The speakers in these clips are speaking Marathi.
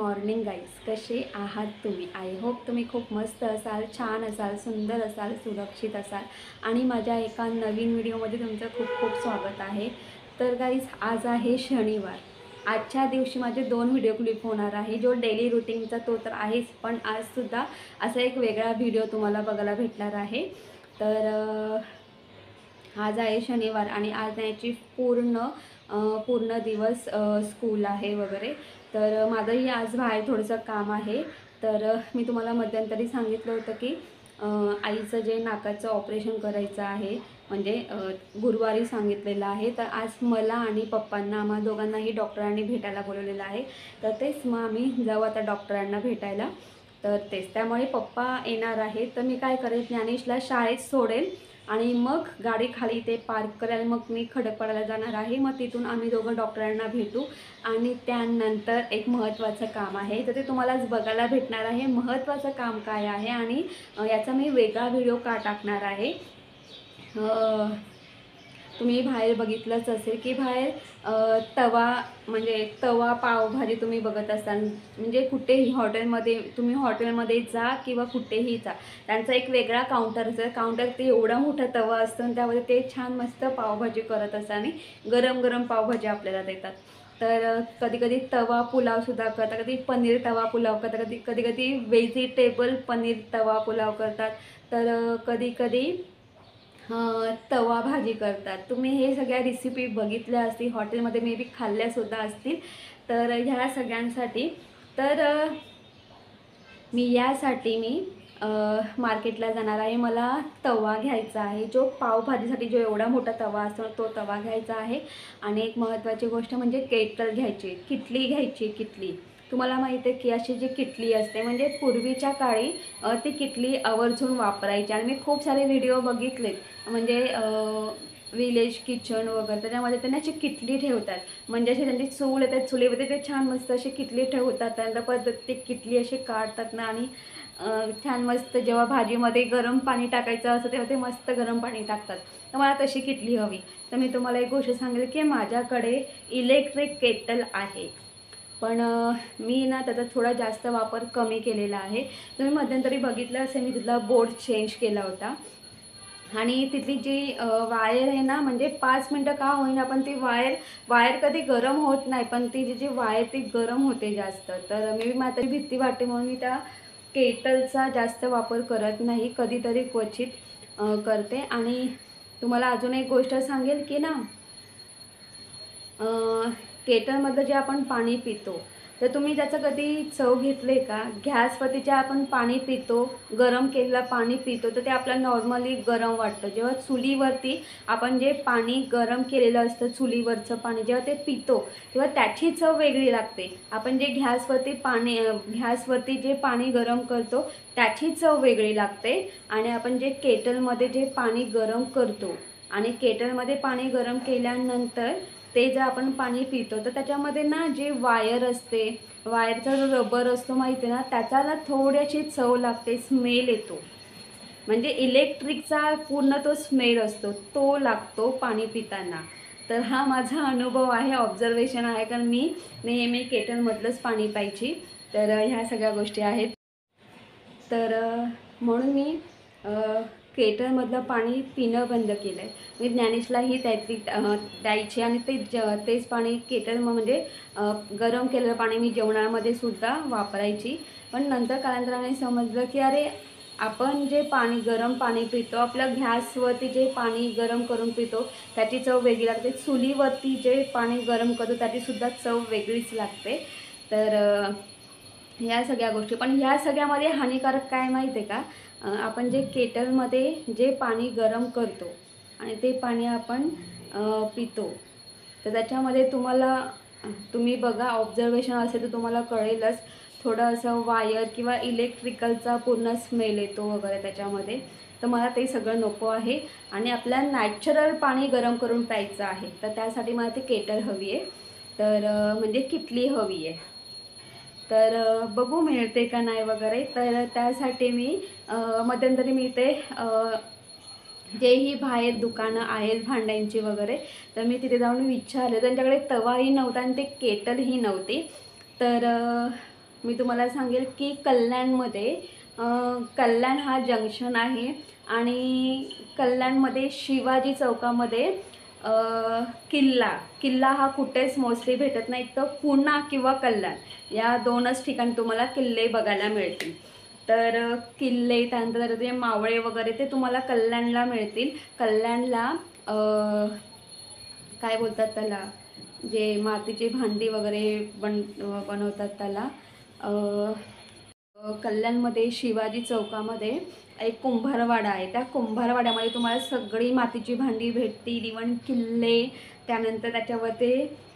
मॉर्निंग गाईज, कसे आहात तुम्ही? आय होप तुम्ही खूप मस्त असाल, छान असाल, सुंदर असाल, सुरक्षित असाल आणि माझ्या एका नवीन व्हिडिओमध्ये तुमचं खूप खूप स्वागत आहे. तर गाईज, आज आहे शनिवार. आजच्या दिवशी माझे 2 व्हिडिओ क्लिप होणार आहे. जो डेली रुटीनचा तो तर आहेच, पण आजसुद्धा असा एक वेगळा व्हिडिओ तुम्हाला बघायला भेटणार आहे. तर आज आहे शनिवार आणि आज याची पूर्ण दिवस स्कूल आहे वगैरे. तर माझंही आज बाहेर थोडंसं काम आहे. तर मी तुम्हाला मध्यंतरी सांगितलं होतं की आईचं जे नाकाचं ऑपरेशन करायचं आहे, म्हणजे गुरुवारी सांगितलेलं आहे. तर आज मला आणि पप्पांना, आम्हा दोघांनाही डॉक्टरांनी भेटायला बोलवलेलं आहे. तर तेच मग आम्ही जाऊ आता डॉक्टरांना भेटायला. तर तेच त्यामुळे पप्पा येणार आहे. तर मी काय करेल, ज्ञानेशला शाळेत सोडेल आणि मग गाडी खाली ते पार्क करायला मग मी खडकपाड्याला जाणार आहे. मग तिथून आम्ही दोघं डॉक्टरांना भेटू आणि त्यानंतर एक महत्त्वाचं काम आहे, तर ते तुम्हालाच बघायला भेटणार आहे. महत्त्वाचं काम काय आहे आणि याचा मी वेगळा व्हिडिओ का टाकणार आहे. तुम्ही बाहेर बघितलंच असेल की बाहेर तवा, म्हणजे तवा पावभाजी तुम्ही बघत असाल. म्हणजे कुठेही तुम्ही हॉटेलमध्ये जा किंवा कुठेही जा, त्यांचा एक वेगळा काउंटर असतं. काउंटर ते एवढा मोठा तवा असतो आणि त्यामध्ये ते छान मस्त पावभाजी करत असतात आणि गरम गरम पावभाजी आपल्याला देतात. तर कधी कधी तवा पुलावसुद्धा करतात, कधी पनीर तवा पुलाव करतात, कधी कधी व्हेजिटेबल पनीर तवा पुलाव करतात, तर कधी कधी तवा भाजी करतात. तुम्ही हे सगळ्या रेसिपी बघितल्या असतील, हॉटेलमध्ये मे बी खाल्ल्यासुद्धा असतील. तर ह्या सगळ्यांसाठी तर मी मार्केटला जाणार आहे. मला तवा घ्यायचा आहे, जो पावभाजीसाठी जो एवढा मोठा तवा असतो तो तवा घ्यायचा आहे. आणि एक महत्त्वाची गोष्ट म्हणजे केटल घ्यायची, किटली घ्यायची. किटली तुम्हाला माहिती आहे की अशी जी किटली असते, म्हणजे पूर्वीच्या काळी ती किटली आवर्जून वापरायची. आणि मी खूप सारे व्हिडिओ बघितलेत, म्हणजे विलेज किचन वगैरे, त्याच्यामध्ये त्यांना अशी किटली ठेवतात. म्हणजे अशी त्यांची चूल येतात, चुलीमध्ये ते छान मस्त अशी किटली ठेवतात. त्यानंतर परत ते किटली अशी काढतात ना आणि छान मस्त जेव्हा भाजीमध्ये गरम पाणी टाकायचं असतं तेव्हा ते मस्त गरम पाणी टाकतात. तर मला तशी किटली हवी. तर मी तुम्हाला एक गोष्ट सांगेल की माझ्याकडे इलेक्ट्रिक केटल आहे, पण मी ना त्याचा थोडा जास्त वापर कमी केलेला आहे. तुम्ही मध्यंतरी बघितलं असेल, मी तिथला बोर्ड चेंज केला होता आणि तिथली जी वायर आहे ना, म्हणजे 5 मिनटं का होईना पण ती वायर कधी गरम होत नाही, पण ती जी वायर ती गरम होते जास्त. तर मी तरी भीती वाटते म्हणून मी त्या केटलचा जास्त वापर करत नाही, कधीतरी क्वचित करते. आणि तुम्हाला अजून एक गोष्ट सांगेल की ना, केटलमधलं जे आपण पाणी पितो, तर तुम्ही त्याचं कधी चव घेतले का? गॅसवरती जे आपण पाणी पितो, गरम केलेलं पाणी पितो, तर ते आपल्याला नॉर्मली गरम वाटतं. जेव्हा चुलीवरती आपण जे पाणी गरम केलेलं असतं, चुलीवरचं पाणी जेव्हा ते पितो तेव्हा त्याची चव वेगळी लागते. आपण जे गॅसवरती जे पाणी गरम करतो त्याची चव वेगळी लागते. आणि आपण जे केटलमध्ये जे पाणी गरम करतो आणि केटलमध्ये पाणी गरम केल्यानंतर ते जर आपण पाणी पितो, तर त्याच्यामध्ये ना जे वायर असते, वायरचा जो रबर असतो माहिती आहे ना, त्याचा ना थोडीशी चव लागते, स्मेल येतो. म्हणजे इलेक्ट्रिकचा पूर्ण तो स्मेल असतो, तो लागतो पाणी पिताना. तर हा माझा अनुभव आहे, ऑब्झर्वेशन आहे, कारण मी नेहमी केटलमधलंच पाणी प्यायची. तर ह्या सगळ्या गोष्टी आहेत. तर म्हणून मी केटलमधलं पाणी पिणं बंद केलं आहे. मी ज्ञानेशलाही द्यायची आणि तेच पाणी म्हणजे गरम केलेलं पाणी मी जेवणामध्ये सुद्धा वापरायची. पण नंतर कालांतराने समजलं की अरे, आपण जे गरम पाणी पितो, आपल्या गॅसवरती जे पाणी गरम करून पितो त्याची चव वेगळी लागते, चुलीवरती जे पाणी गरम करतो त्याचीसुद्धा चव वेगळीच लागते. तर ह्या सगळ्या गोष्टी, पण ह्या सगळ्यामध्ये हानिकारक काय माहिती आहे का? आपण जे केटलमध्ये जे पाणी गरम करतो आणि ते पाणी आपण पितो, तर त्याच्यामध्ये तुम्ही बघा, ऑब्झर्वेशन असेल तर तुम्हाला कळेलच, थोडं असं वायर किंवा इलेक्ट्रिकलचा पूर्ण स्मेल येतो वगैरे त्याच्यामध्ये. तर मला ते सगळं नको आहे आणि आपल्याला नॅचरल पाणी गरम करून प्यायचं आहे. तर त्यासाठी मला ती केटल हवी आहे, तर म्हणजे किटली हवी आहे. तर बघू मिळते का नाही वगैरे. तर त्यासाठी मी मध्यंतरी मी ते जेही बाहेर दुकानं आहेत भांड्यांची वगैरे, तर मी तिथे जाऊन विचारलं. त्यांच्याकडे तवाही नव्हता आणि ते केटलही नव्हती. तर मी तुम्हाला सांगेल की कल्याणमध्ये कल्याण हा जंक्शन आहे आणि कल्याणमध्ये शिवाजी चौकामध्ये किल्ला हा कुठेच मोस्टली भेटत नाही, तर पुणा किंवा कल्याण या दोनच ठिकाणी तुम्हाला किल्ले बघायला मिळतील. तर किल्ले त्यानंतर ते मावळे वगैरे ते तुम्हाला कल्याणला मिळतील. कल्याणला काय बोलतात त्याला, जे मातीची भांडी वगैरे बनवतात त्याला कल्याणमध्ये शिवाजी चौकामध्ये एक कुंभारवाडा आहे. त्या कुंभारवाड्यामध्ये तुम्हाला सगळी मातीची भांडी भेटतील, इवन किल्ले, त्यानंतर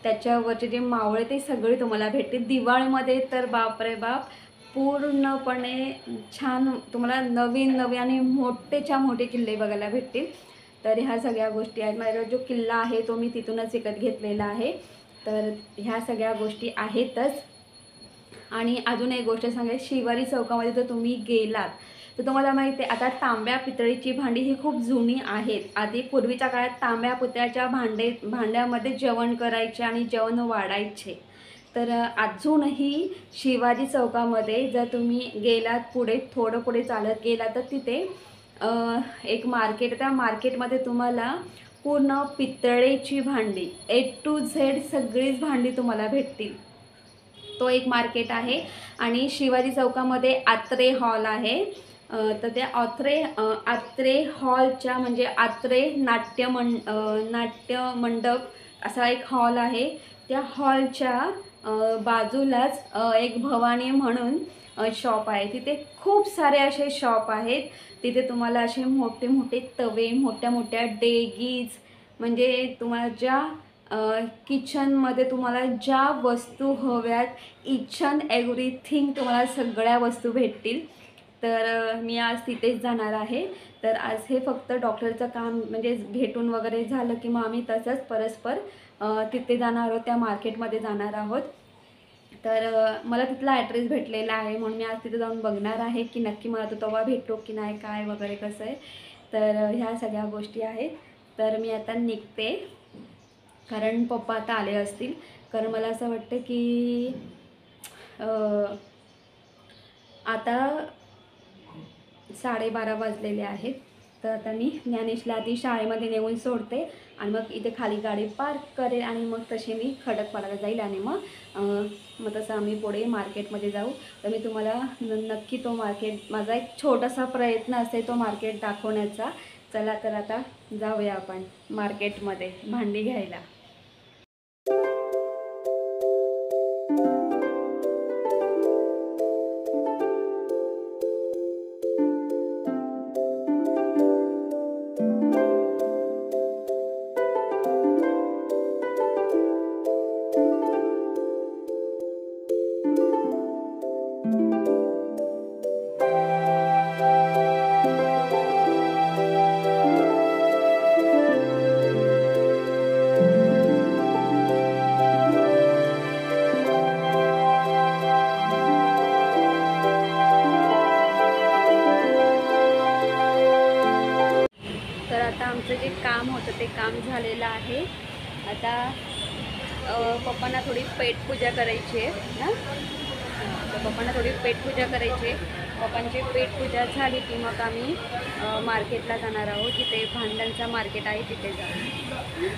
त्याच्यावरचे जे मावळे ते सगळे तुम्हाला भेटतील. दिवाळीमध्ये तर बापरे बाप पूर्णपणे छान तुम्हाला नवीन आणि मोठेच्या मोठे किल्ले बघायला भेटतील. तर ह्या सगळ्या गोष्टी आहेत. माझा जो किल्ला आहे तो मी तिथूनच विकत घेतलेला आहे. तर ह्या सगळ्या गोष्टी आहेतच. आणि अजून एक गोष्ट सांगायची, शिवाजी चौकामध्ये जर तुम्ही गेलात तर तुम्हाला माहिती आहे आता तांब्या पितळीची भांडी ही खूप जुनी आहेत. आधी पूर्वीच्या काळात तांब्या पितळ्याच्या भांड्यामध्ये जेवण करायचे आणि जेवण वाढायचे. तर अजूनही शिवाजी चौकामध्ये जर तुम्ही गेलात थोडं पुढे चालत गेलात तर तिथे एक मार्केट, त्या मार्केटमध्ये तुम्हाला पूर्ण पितळेची भांडी A to Z सगळीच भांडी तुम्हाला भेटतील. तो एक मार्केट आहे. आणि शिवाजी चौकामध्ये आत्रे हॉल आहे. तर त्या आत्रे हॉलच्या म्हणजे आत्रे नाट्य मंडप असा एक हॉल आहे. त्या हॉलच्या बाजूलाच एक भवानी म्हणून शॉप आहे. तिथे खूप सारे असे शॉप आहेत. तिथे तुम्हाला असे मोठे मोठे तवे, मोठ्या डेगीज, म्हणजे तुम्हाला ज्या किचनमध्ये तुम्हाला ज्या वस्तू हव्यात इच अँड एव्हरीथिंग तुम्हाला सगळ्या वस्तू भेटतील. तर मी आज तिथेच जाणार आहे. तर आज हे फक्त डॉक्टरचं काम म्हणजे भेटून वगैरे झालं की मग आम्ही तसंच परस्पर तिथे जाणार आहोत, त्या मार्केटमध्ये जाणार आहोत. तर मला तिथला ॲड्रेस भेटलेला आहे म्हणून मी आज तिथे जाऊन बघणार आहे की नक्की मला तो तवा भेटतो की नाही, काय वगैरे कसं आहे. तर ह्या सगळ्या गोष्टी आहेत. तर मी आता निघते कारण पप्पा आता आले असतील. कारण मला असं वाटतं की आता 12:30 वाजलेले आहेत. तर आता मी ज्ञानेशला आधी शाळेमध्ये नेऊन सोडते आणि मग इथे खाली गाडी पार्क करेल आणि मग तशी मी खडकपाड्याला जाईल आणि मग तसं आम्ही पुढे मार्केटमध्ये जाऊ. तर मी तुम्हाला नक्की तो मार्केट, माझा एक छोटासा प्रयत्न असेल तो मार्केट दाखवण्याचा. चला तर आता जाऊया आपण मार्केटमध्ये भांडी घ्यायला. आमचं जे काम होतं ते काम झालेलं आहे. आता पप्पांना थोडी पेटपूजा करायची आहे ना. तर पप्पांना थोडी पेटपूजा करायची आहे. पप्पांची पेटपूजा झाली की मग आम्ही मार्केटला जाणार आहोत. तिथे भांड्यांचा मार्केट आहे तिथे जाऊ.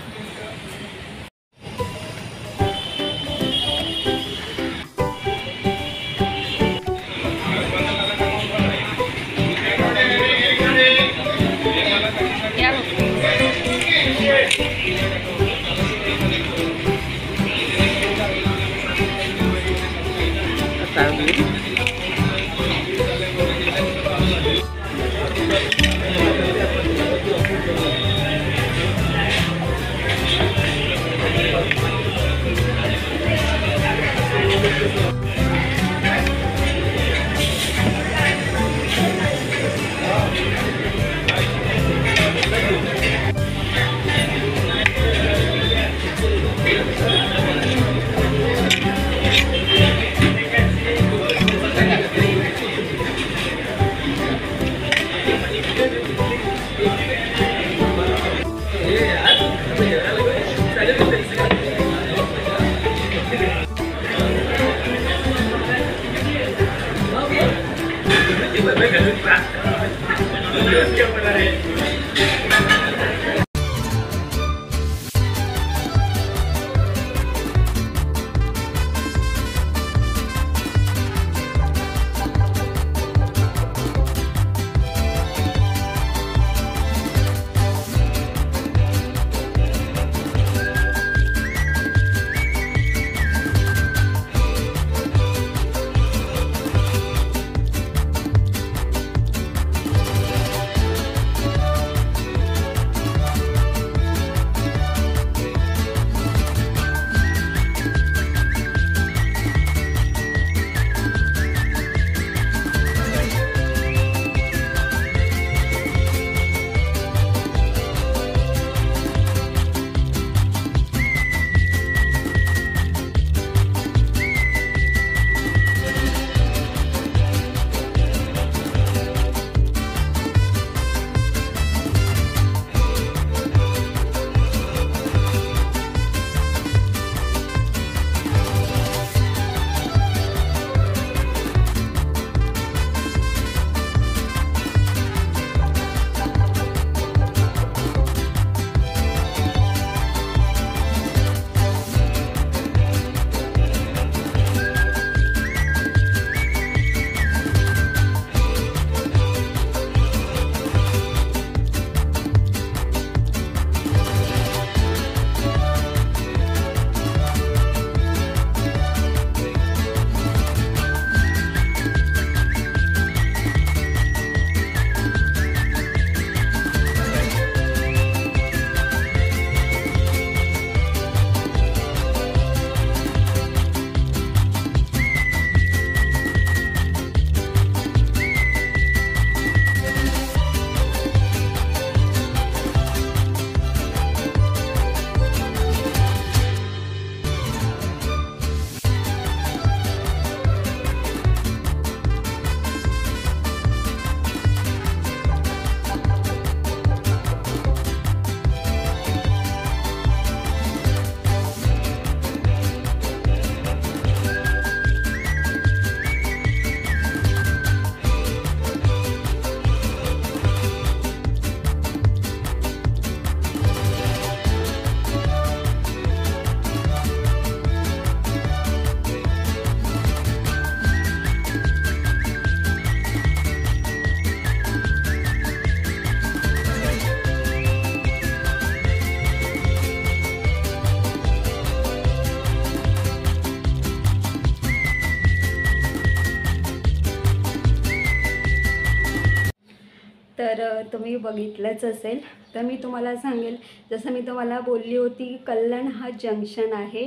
तर तुम्ही बघितलंच असेल. तर मी तुम्हाला सांगेल, जसं मी तुम्हाला बोलली होती कल्याण हा जंक्शन आहे.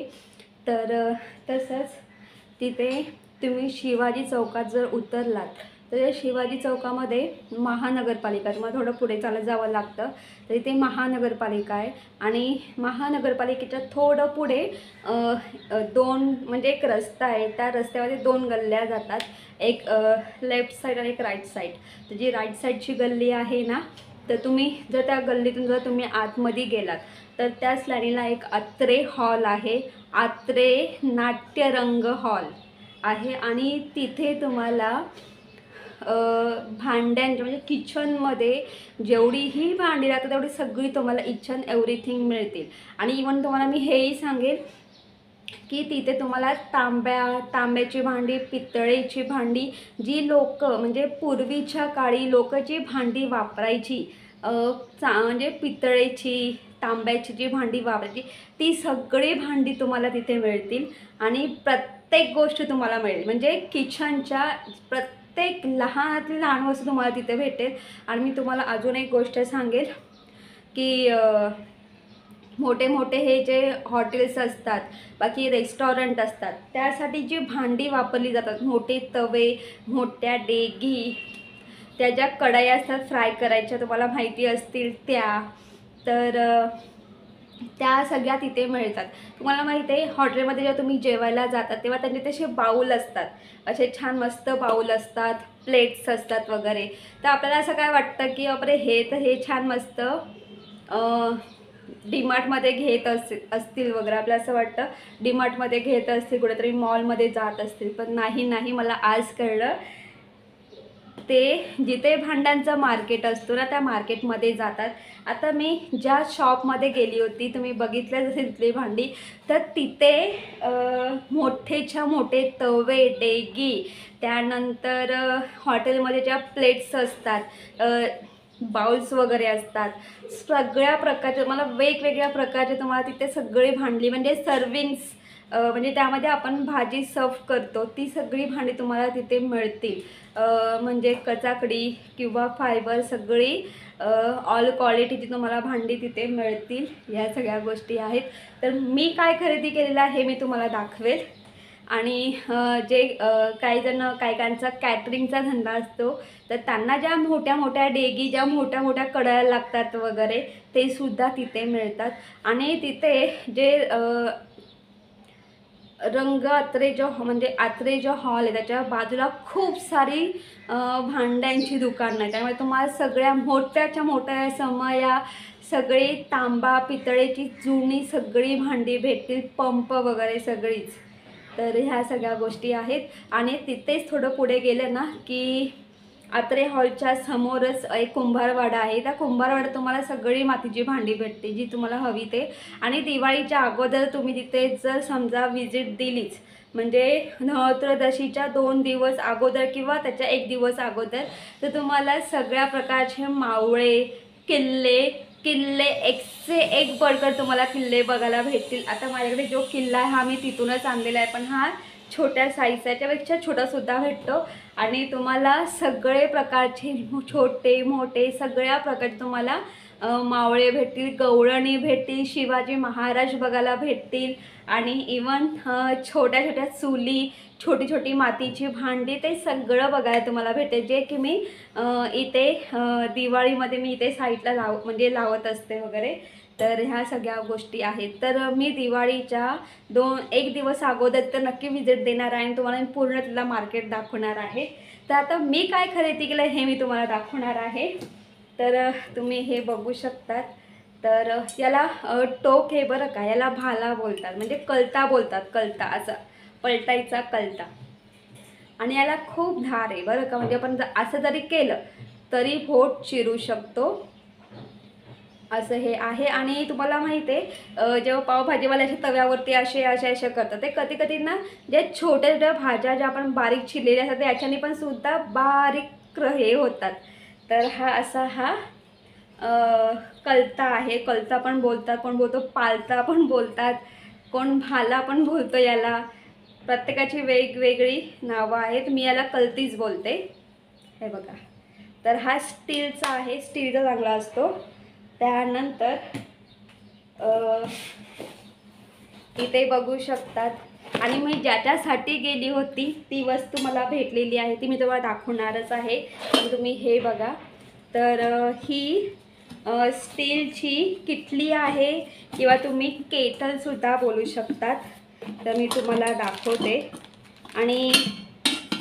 तर तसंच तिथे तुम्ही शिवाजी चौकात जर उतरलात तर शिवाजी चौकामध्ये महानगरपालिका, तुम्हाला थोडं पुढे चालत जावं लागतं. तर इथे महानगरपालिका आहे आणि महानगरपालिकेच्या थोडं पुढे दोन म्हणजे एक रस्ता आहे. त्या रस्त्यामध्ये दोन गल्ल्या जातात, एक लेफ्ट साईड आणि एक राईट साईड. तर जी राईट साईडची गल्ली आहे ना, तर तुम्ही जर त्या गल्लीतून जर तुम्ही आतमध्ये गेलात तर त्याच लाईनीला एक आत्रे हॉल आहे. आत्रे नाट्यरंग हॉल आहे आणि तिथे तुम्हाला भांड्यांचे म्हणजे किचनमध्ये जेवढीही भांडी राहतात तेवढी सगळी तुम्हाला इच अँड एव्हरीथिंग मिळतील. आणि इवन तुम्हाला मी हेही सांगेल की तिथे तुम्हाला तांब्याची भांडी, पितळेची भांडी, जी लोक म्हणजे पूर्वीच्या काळी लोक जी भांडी वापरायची, म्हणजे पितळेची, तांब्याची जी भांडी वापरायची, ती सगळी भांडी तुम्हाला तिथे मिळतील. आणि प्रत्येक गोष्ट तुम्हाला मिळेल, म्हणजे किचनच्या प्रत्येक लहानातली लहान वस्तू तुम्हाला तिथे भेटेल. आणि मी तुम्हाला अजून एक गोष्ट सांगेल की मोठे मोठे हे जे हॉटेल्स असतात, बाकी रेस्टॉरंट असतात, त्यासाठी जी भांडी वापरली जातात, मोठे तवे, मोठ्या डेगी, त्या ज्या कढई असतात फ्राय करायच्या, तुम्हाला माहिती असतील त्या, तर त्या सगळ्या तिथे मिळतात. तुम्हाला माहिती आहे हॉटेलमध्ये जेव्हा तुम्ही जेवायला जातात तेव्हा त्यांचे तसे बाऊल असतात, असे छान मस्त बाऊल असतात, प्लेट्स असतात वगैरे. तर आपल्याला असं काय वाटतं की बापरे हे तर हे छान मस्त डीमार्टमध्ये घेत असतील वगैरे, आपल्याला असं वाटतं डीमार्टमध्ये घेत असतील, कुठेतरी मॉलमध्ये जात असतील. पण नाही, मला आज कळलं ते जिथे भांड्यांचं मार्केट असतो ना त्या मार्केटमध्ये जातात. आता मी ज्या शॉपमध्ये गेली होती तुम्ही बघितलं जसे तिथली भांडी, तर तिथे मोठेच्या मोठे तवे, डेगी, त्यानंतर हॉटेलमध्ये ज्या प्लेट्स असतात, बाउल्स वगैरे असतात, सगळ्या प्रकारचे मला वेगवेगळ्या प्रकारचे तुम्हाला तिथे सगळी भांडी म्हणजे सर्विंग्स म्हणजे त्यामध्ये आपण भाजी सर्व करतो ती सगळी भांडी तुम्हाला तिथे मिळतील. म्हणजे कचाकडी किंवा फायबर सगळी ऑल क्वालिटीची तुम्हाला भांडी तिथे मिळतील. या सगळ्या गोष्टी आहेत. तर मी काय खरेदी केलेलं आहे हे मी तुम्हाला दाखवेल. आणि जे काही जण काहीकांचा कॅटरिंगचा धंदा असतो तर त्यांना ज्या मोठ्या मोठ्या डेगी, ज्या मोठ्या मोठ्या कढया लागतात वगैरे ते सुद्धा तिथे मिळतात. आणि तिथे जे रंग आत्रे जो म्हणजे आत्रे जो हॉल आहे त्याच्या बाजूला खूप सारी भांड्यांची दुकानं आहेत. त्यामुळे तुम्हाला सगळ्या मोठ्याच्या मोठ्या समया सगळी तांबा पितळेची जुनी सगळी भांडी भेटतील, पंप वगैरे सगळीच. तर ह्या सगळ्या गोष्टी आहेत. आणि तिथेच थोडं पुढे गेलं ना की आत्रे हॉलच्या समोरच एक कुंभारवाडा आहे. त्या कुंभारवाड्यात तुम्हाला सगळी मातीची भांडी भेटते जी तुम्हाला हवी ते. आणि दिवाळीच्या अगोदर तुम्ही तिथे जर समजा विजिट दिलीच म्हणजे धनत्रयोदशीच्या 2 दिवस अगोदर किंवा त्याच्या 1 दिवस अगोदर तर तुम्हाला सगळ्या प्रकारचे मावळे, किल्ले एकसे एक बळकट तुम्हाला किल्ले बघायला भेटतील. आता माझ्याकडे जो किल्ला आहे हा मी तिथूनच आणलेला आहे, पण हा छोट्या साईजचा याच्यापेक्षा छोटासुद्धा भेटतो. आणि तुम्हाला सगळे प्रकारचे छोटे मोठे सगळ्या प्रकारचे तुम्हाला मावळे भेटतील, गवळणी भेटतील, शिवाजी महाराज बघायला भेटतील. आणि इवन छोट्या छोट्या चुली, छोटी छोटी मातीची भांडी ते सगळं बघायला तुम्हाला भेटेल, जे की मी इथे दिवाळीमध्ये मी इथे साईडला लावत असते वगैरे. तर ह्या सगळ्या गोष्टी आहेत. तर मी दिवाळीच्या 1 दिवस अगोदर तर नक्की विजिट देणार आहे आणि तुम्हाला पूर्ण तिथला मार्केट दाखवणार आहे. तर आता मी काय खरेदी केलं हे मी तुम्हाला दाखवणार आहे. तर तुम्ही हे बघू शकतात. तर याला टोक हे बरं का, याला भाला बोलतात म्हणजे कलता बोलतात, कलता असा पलटायचा कलता. आणि याला खूप धार आहे बरं का, म्हणजे आपण असं जरी केलं तरी बोट चिरू शकतो असं हे आहे. आणि तुम्हाला माहिती आहे जेव्हा पावभाजीवाले अशा तव्यावरती असे करतात ते कधी कधी ना जे छोट्या छोट्या भाज्या ज्या आपण बारीक चिरलेल्या असतात याच्याने पण सुद्धा बारीक हे होतात. तर हा असा हा कलता आहे. कलता पण बोलतात, कोण बोलतो पालता पण बोलतात, कोण भाला पण बोलतो. याला प्रत्येकाची वेगवेगळी नावं आहेत. मी याला कलतीच बोलते. हे बघा. तर हा स्टीलचा आहे, स्टीलचा चांगला असतो. त्यानंतर इथे बघू शकतात. आणि मी ज्याच्यासाठी गेली होती ती वस्तू मला भेटलेली आहे, ती मी तुम्हाला दाखवणारच आहे. तुम्ही हे बघा. तर ही स्टीलची किटली आहे किंवा तुम्ही केटलसुद्धा बोलू शकतात. तर मी तुम्हाला दाखवते. आणि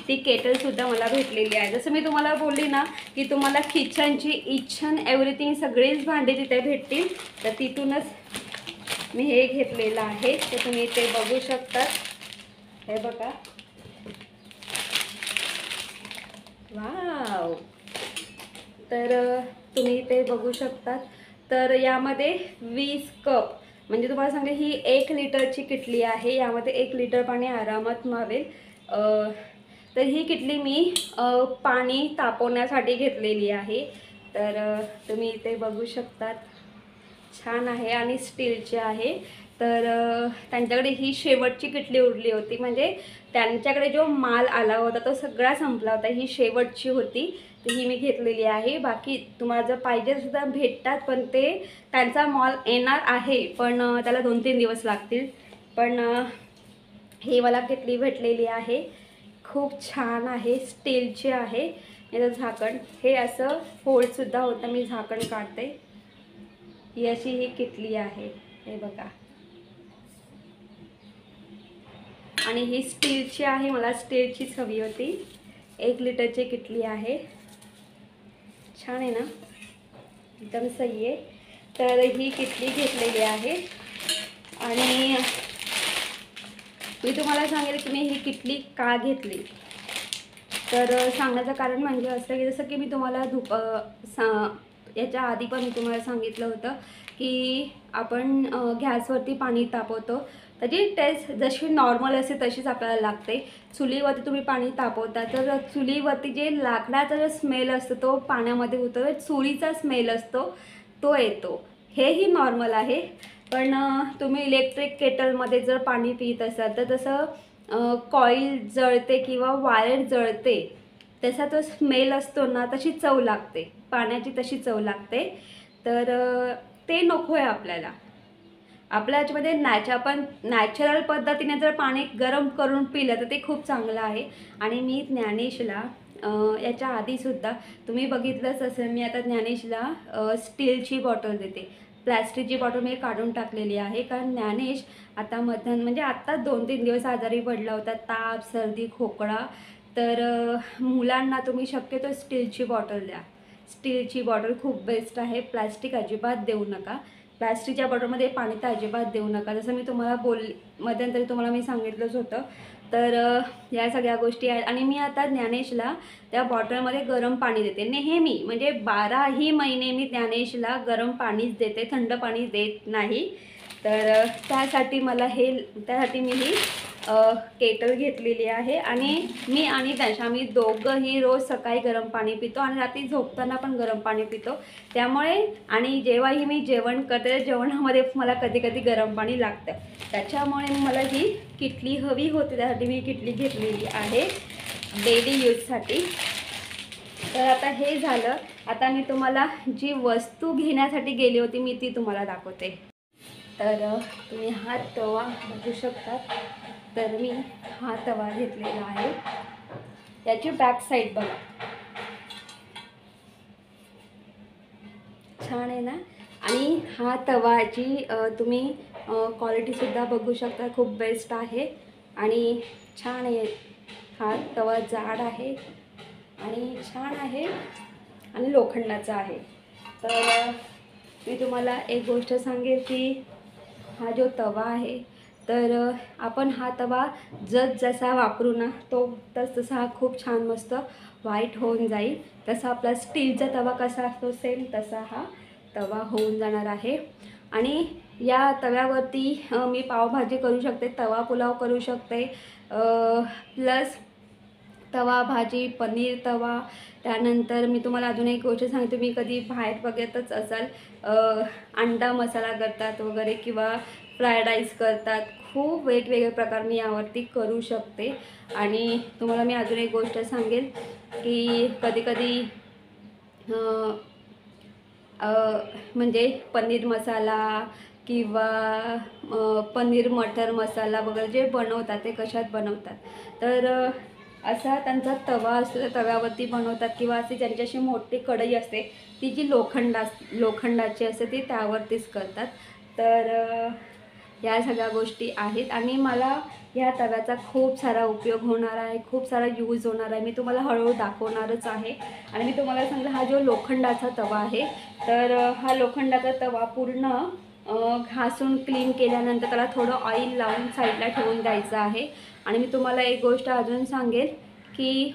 ती केटलसुद्धा मला भेटलेली आहे. जसं मी तुम्हाला बोलली ना की तुम्हाला किचनची इच अँड एव्हरीथिंग सगळीच भांडी तिथे भेटतील. तर तिथूनच मी हे घेतलेलं आहे. तर तुम्ही ते बघू शकतात. हे बघा. वाव. तर तुम्ही ते बघू शकतात. तर यामध्ये 20 कप म्हणजे तुम्हाला सांगते ही 1 लिटरची किटली आहे. यामध्ये 1 लिटर पाणी आरामात मावेल. तर ही किटली मी पाणी तापवण्यासाठी घेतलेली आहे. तर तुम्ही इथे बघू शकतात. छान आहे आणि स्टीलची आहे. तर त्यांच्याकडे ही शेवटची किटली उरली होती, म्हणजे त्यांच्याकडे जो माल आला होता तो सगळा संपला होता. ही शेवटची होती, तर ही मी घेतलेली आहे. बाकी तुम्हाला जर पाहिजे सुद्धा भेटतात, पण ते त्यांचा माल येणार आहे, पण त्याला 2-3 दिवस लागतील. पण ही मला किटली भेटलेली आहे. खूप छान आहे, स्टीलची आहे. याचं झाकण हे असं फोल्डसुद्धा होतं. मी झाकण काढते. ही अशी ही किटली आहे. हे बघा. आणि ही स्टीलची आहे. मला स्टीलचीच हवी होती. 1 लिटरची किटली आहे. छान आहे ना, एकदम सही आहे. तर ही किटली घेतलेली आहे. आणि मी तुम्हाला सांगेल की मी ही किटली का घेतली. तर सांगण्याचं कारण म्हणजे असं की जसं की मी तुम्हाला याच्या आधी पण मी तुम्हाला सांगितलं होतं की आपण गॅसवरती पाणी तापवतो, त्याची टेस्ट जशी नॉर्मल असते तशीच आपल्याला लागते. चुलीवरती तुम्ही पाणी तापवता तर चुलीवरती जे लाकडाचा जो स्मेल असतो तो पाण्यामध्ये होतो, चुलीचा स्मेल असतो तो येतो. हेही नॉर्मल आहे. पण तुम्ही इलेक्ट्रिक केटलमध्ये जर पाणी पित असाल तर तसं कॉईल जळते किंवा वायर जळते, तसा तो स्मेल असतो ना, तशी चव लागते पाण्याची, तशी चव लागते. तर ते नको आहे आपल्याला. आपल्या ह्याच्यामध्ये आपण नॅचरल पद्धतीने जर पाणी गरम करून पिलं तर ते खूप चांगलं आहे. आणि मी ज्ञानेशला याच्या आधीसुद्धा तुम्ही बघितलंच असेल, मी आता ज्ञानेशला स्टीलची बॉटल देते. प्लॅस्टिकची बॉटल मी काढून टाकलेली आहे, कारण ज्ञानेश आता म्हणजे आत्ता 2-3 दिवस आजारी पडला होता, ताप, सर्दी, खोकला. तर मुलांना तुम्ही शक्यतो स्टीलची बॉटल द्या. स्टीलची बॉटल खूप बेस्ट आहे. प्लॅस्टिक अजिबात देऊ नका. प्लॅस्टिकच्या बॉटलमध्ये पाणी तर अजिबात देऊ नका, जसं मी तुम्हाला मध्यंतरी तुम्हाला मी सांगितलंच होतं. तर या सगळ्या गोष्टी आहेत. आणि मी आता ज्ञानेशला त्या बॉटलमध्ये गरम पाणी देते नेहमी, म्हणजे 12ही महिने मी ज्ञानेशला गरम पाणीच देते, थंड पाणी देत नाही. तर त्यासाठी मी ही केटल घेतलेली आहे. आणि मी आणि त्याच्या आम्ही दोघंही रोज सकाळी गरम पाणी पितो आणि रात्री झोपताना पण गरम पाणी पितो. त्यामुळे आणि जेव्हाही मी जेवण करते, जेवणामध्ये मला कधी कधी गरम पाणी लागतं. त्याच्यामुळे मला ही किटली हवी होती, त्यासाठी मी किटली घेतलेली आहे डेली यूजसाठी. तर आता हे झालं. आता मी तुम्हाला जी वस्तू घेण्यासाठी गेली होती मी ती तुम्हाला दाखवते. तर तुम्ही हा तवा बघू शकता. तर मी हा तवा घेतलेला आहे. याची बॅक साईड बघा, छान आहे ना. आणि हा तवाची तुम्ही क्वालिटीसुद्धा बघू शकता, खूप बेस्ट आहे आणि छान आहे. हा तवा जाड आहे आणि छान आहे आणि लोखंडाचा आहे. तर मी तुम्हाला एक गोष्ट सांगेल की हा जो तवा आहे, तर आपण हा तवा जसा वापरू ना तो तसा हा खूप छान मस्त व्हाईट होऊन जाईल. तसा आपला स्टीलचा तवा कसा असतो सेम तसा हा तवा होऊन जाणार आहे. आणि या तव्यावरती मी पावभाजी करू शकते, तवा पुलाव करू शकते, प्लस तवा भाजी, पनीर तवा. त्यानंतर मी तुम्हाला अजून एक गोष्ट सांगते, तुम्ही कधी बाहेर बघतच असाल अंडा मसाला करतात वगैरे किंवा फ्रायड राईस करतात. खूप वेगवेगळे प्रकार मी यावरती करू शकते. आणि तुम्हाला मी अजून एक गोष्ट सांगेन की कधी म्हणजे पनीर मसाला किंवा पनीर मटर मसाला वगैरे जे बनवतात ते कशात बनवतात, तर असा त्यांचा तवा असतो, त्या तव्यावरती बनवतात. किंवा अशी ज्यांच्याशी मोठी कढई असते ती जी लोखंडाची असते ती त्यावरतीच करतात. तर या सगळ्या गोष्टी आहेत. आणि मला ह्या तव्याचा खूप सारा उपयोग होणार आहे, खूप सारा यूज होणार आहे. मी तुम्हाला हळूहळू दाखवणारच आहे. आणि मी तुम्हाला सांगितलं हा जो लोखंडाचा तवा आहे, तर हा लोखंडाचा तवा पूर्ण घासून क्लीन केल्यानंतर त्याला थोडं ऑइल लावून साईडला ठेवून द्यायचं आहे. आणि मी तुम्हाला एक गोष्ट अजून सांगेल की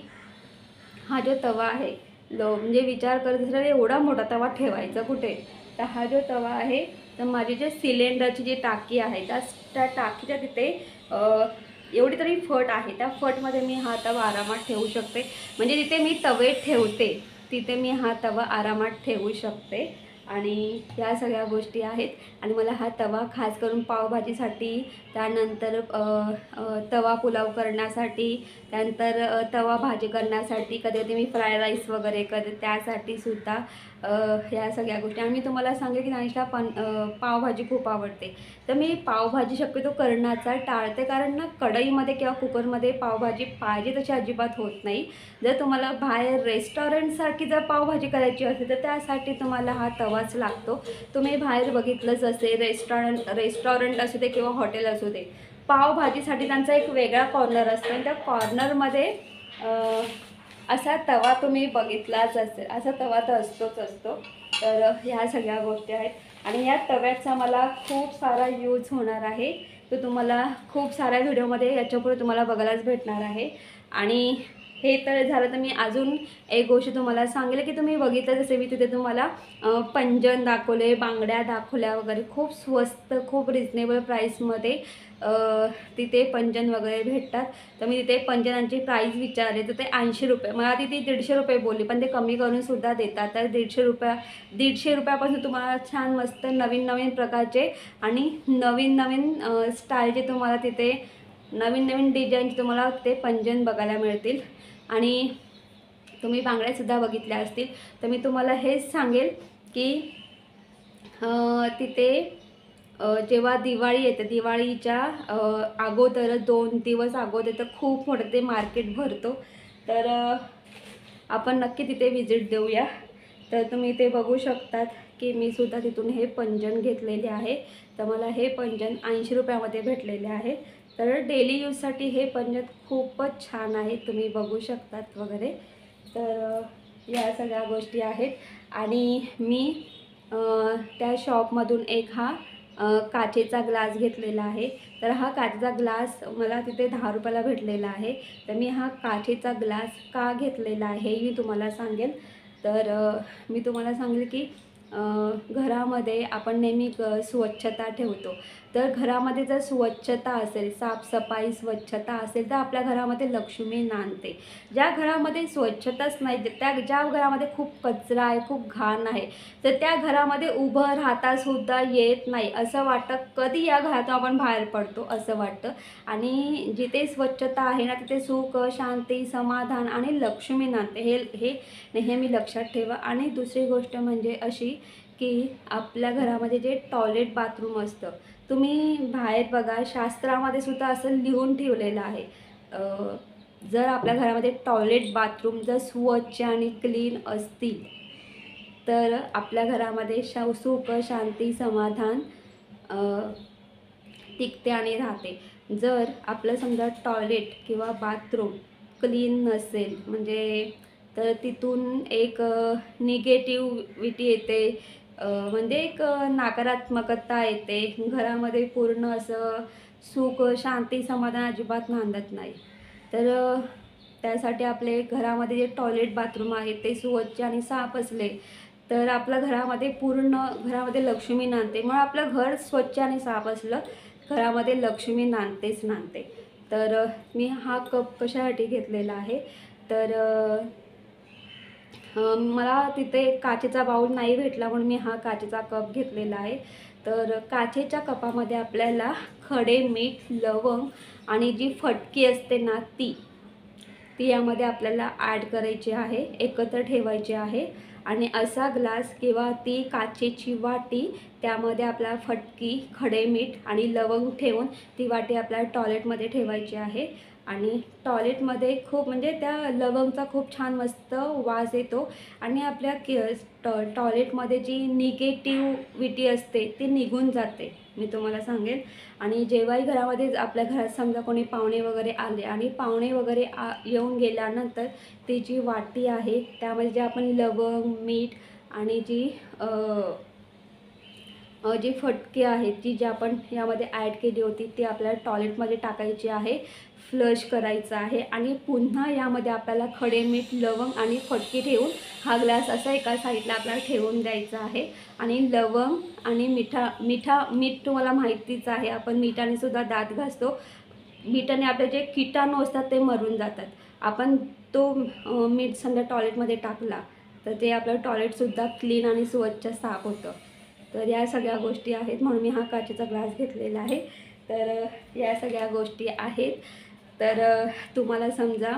हा जो तवा आहे म्हणजे विचार करत असेल एवढा मोठा तवा ठेवायचा कुठे, तर हा जो तवा आहे, तर माझी जे सिलेंडरची जी टाकी आहे त्या टाकीच्या तिथे एवढी तरी फट आहे, त्या फटमध्ये मी हा तवा आरामात ठेवू शकते. म्हणजे जिथे मी तवे ठेवते तिथे मी हा तवा आरामात ठेवू शकते. आणि या सगळ्या गोष्टी आहेत. आणि मला हा तवा खास करून पावभाजीसाठी, त्यानंतर तवा पुलाव करण्यासाठी, त्यानंतर तवा भाजी करण्यासाठी, कधी मी फ्राय राईस वगैरे करते त्यासाठीसुद्धा ह्या सगळ्या गोष्टी. आणि मी तुम्हाला सांगेल की नाश्ता पावभाजी खूप आवडते, तर मी पावभाजी शक्यतो करण्याचा टाळते. कारण ना कढईमध्ये किंवा कुकरमध्ये पावभाजी पाहिजे तशी अजिबात होत नाही. जर तुम्हाला बाहेर रेस्टॉरंटसारखी जर पावभाजी करायची असेल तर त्यासाठी तुम्हाला हा तवाच लागतो. तुम्ही बाहेर बघितलंच असेल, रेस्टॉरंट असू दे किंवा हॉटेल असू दे, पावभाजीसाठी त्यांचा एक वेगळा कॉर्नर असतो आणि त्या कॉर्नरमध्ये असा तवा तुम्ही बघितलाच असेल, असा तवा तर असतोच असतो. तर ह्या सगळ्या गोष्टी आहेत. आणि या तव्याचा मला खूप सारा यूज होणार आहे, तो तुम्हाला खूप साऱ्या व्हिडिओमध्ये याच्यापुढे तुम्हाला बघायलाच भेटणार आहे. आणि हे तर झालं. तर मी अजून एक गोष्ट तुम्हाला सांगेल की तुम्ही बघितलं जसे मी तिथे तुम्हाला पैंजण दाखवले, बांगड्या दाखवल्या वगैरे, खूप स्वस्त खूप रिजनेबल प्राईसमध्ये तिथे पैंजण वगैरे भेटतात. तर मी तिथे पैंजणांची प्राईस विचारले तर ते 80 रुपये, मला तिथे 150 रुपये बोलली, पण ते कमी करूनसुद्धा देतात. तर 150 रुपयापासून तुम्हाला छान मस्त नवीन नवीन प्रकारचे आणि नवीन नवीन स्टाईलचे तुम्हाला तिथे नवीन नवीन डिझाईनचे तुम्हाला ते पैंजण बघायला मिळतील. आणि तुम्ही बांगड्यासुद्धा बघितल्या असतील. तर मी तुम्हाला हेच सांगेल की तिथे जेव्हा दिवाळी येते, दिवाळीच्या अगोदर 2 दिवस अगोदर तर खूप मोठं ते मार्केट भरतो. तर आपण नक्की तिथे व्हिजिट देऊया. तर तुम्ही ते बघू शकतात की मी सुद्धा तिथून हे पैंजण घेतलेले आहे. तर मला हे पैंजण 80 रुपयामध्ये भेटलेले आहे. तर डेली यूजसाठी हे पैंजण खूपच छान आहे, तुम्ही बघू शकतात वगैरे. तर या सगळ्या गोष्टी आहेत. आणि मी त्या शॉपमधून एक हा काचेचा ग्लास घेतलेला आहे. तर हा काचेचा ग्लास मला तिथे 10 रुपयाला भेटलेला आहे. तर मी हा काचेचा ग्लास का घेतलेला आहे हे मी तुम्हाला सांगेल. तर मी तुम्हाला सांगेल की घरामध्ये आपण नेहमी स्वच्छता ठेवतो. तर घरामध्ये जर स्वच्छता असेल, साफसफाई स्वच्छता असेल तर आपल्या घरामध्ये लक्ष्मी नांदते. ज्या घरामध्ये स्वच्छताच नाही, ज्या घरामध्ये खूप कचरा आहे, खूप घाण आहे, तर त्या घरामध्ये उभं राहतासुद्धा येत नाही. असं वाटतं कधी या घरातून आपण बाहेर पडतो असं वाटतं. आणि जिथे स्वच्छता आहे ना तिथे सुख, शांती, समाधान आणि लक्ष्मी नांदते. हे नेहमी लक्षात ठेवा. आणि दुसरी गोष्ट म्हणजे अशी की आपल्या घरामध्ये जे टॉयलेट बाथरूम असतं, तुम्ही बाहेर बघा शास्त्रामध्ये सुद्धा असं लिहून ठेवलेलं आहे, जर आपल्या घरामध्ये टॉयलेट बाथरूम जर स्वच्छ आणि क्लीन असतील तर आपल्या घरामध्ये सुख, शांती, समाधान टिकते आणि राहते. जर आपलं समजा टॉयलेट किंवा बाथरूम क्लीन नसेल म्हणजे तर तिथून एक निगेटिव्हिटी येते, म्हणजे एक नकारात्मकता येते. घरामध्ये पूर्ण असं सुख, शांती, समाधान अजिबात नांदत नाही. तर त्यासाठी आपले घरामध्ये जे टॉयलेट बाथरूम आहे ते स्वच्छ आणि साफ असले तर आपल्या घरामध्ये पूर्ण घरामध्ये लक्ष्मी नांदते. मग आपलं घर स्वच्छ आणि साफ असलं घरामध्ये लक्ष्मी नांदतेच नांदते. तर मी हा कप कशासाठी घेतलेला आहे तर मला तिथे काचेचा बाऊल नाही भेटला म्हणून मी हा काचेचा कप घेतलेला आहे. तर काचेच्या कपामध्ये आपल्याला खडे मीठ, लवंग आणि जी फटकी असते ना ती यामध्ये आपल्याला ॲड करायची आहे, एकत्र ठेवायची आहे. आणि असा ग्लास किंवा ती काचेची वाटी त्यामध्ये आपल्याला फटकी, खडे मीठ आणि लवंग ठेवून ती वाटी आपल्याला टॉयलेटमध्ये ठेवायची आहे. आणि टॉयलेटमध्ये खूप म्हणजे त्या लवंगचा खूप छान मस्त वास येतो आणि आपल्या टॉयलेटमध्ये जी निगेटिव्हिटी असते ती निघून जाते, मी तुम्हाला सांगेन. आणि जेव्हाही घरामध्ये आपल्या घरात समजा कोणी पाहुणे वगैरे आले आणि पाहुणे वगैरे येऊन गेल्यानंतर ती जी वाटी आहे त्यामध्ये जे आपण लवंग, मीठ आणि जी फटकी आहे जी आपण यामध्ये ॲड केली होती ती आपल्याला टॉयलेटमध्ये टाकायची आहे, फ्लश करायचं आहे. आणि पुन्हा यामध्ये आपल्याला खडे मीठ, लवंग आणि फटकी ठेवून हा ग्लास असा एका साईडला आपल्याला ठेवून द्यायचा आहे. आणि लवंग आणि मीठ तुम्हाला माहितीच आहे, आपण मिठाने सुद्धा दात घासतो. मिठाने आपले जे किटाणू असतात ते मरून जातात. आपण तो मीठ समजा टॉयलेटमध्ये टाकला तर ते आपलं टॉयलेटसुद्धा क्लीन आणि स्वच्छ साफ होतं. तर या सगळ्या गोष्टी आहेत म्हणून मी हा काचेचा ग्लास घेतलेला आहे. तर या सगळ्या गोष्टी आहेत. तर तुम्हाला समजा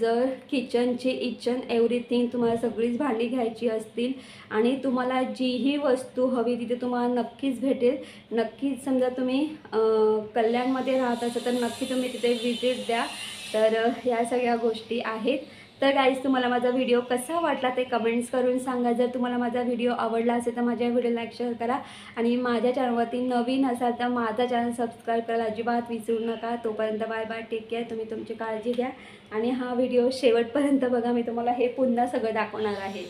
जर किचनची इच अँड एव्हरीथिंग तुम्हाला सगळीच भांडी घ्यायची असतील आणि तुम्हाला जीही वस्तू हवी तिथे तुम्हाला नक्कीच भेटेल. नक्कीच समजा तुम्ही कल्याणमध्ये राहत असाल तर नक्की तुम्ही तिथे व्हिजिट द्या. तर या सगळ्या गोष्टी आहेत. तर गाईज तुम्हाला माझा व्हिडिओ कसा वाटला ते कमेंट्स करून सांगा. जर तुम्हाला माझा व्हिडिओ आवडला असेल तर माझ्या व्हिडिओ लाईक शेअर करा. आणि माझ्या चॅनलवरती नवीन असाल तर माझा चॅनल सबस्क्राईब करायला अजिबात विसरू नका. तोपर्यंत बाय बाय, टेक केअर. तुम्ही तुमची काळजी घ्या आणि हा व्हिडिओ शेवटपर्यंत बघा, मी तुम्हाला हे पुन्हा सगळं दाखवणार आहे.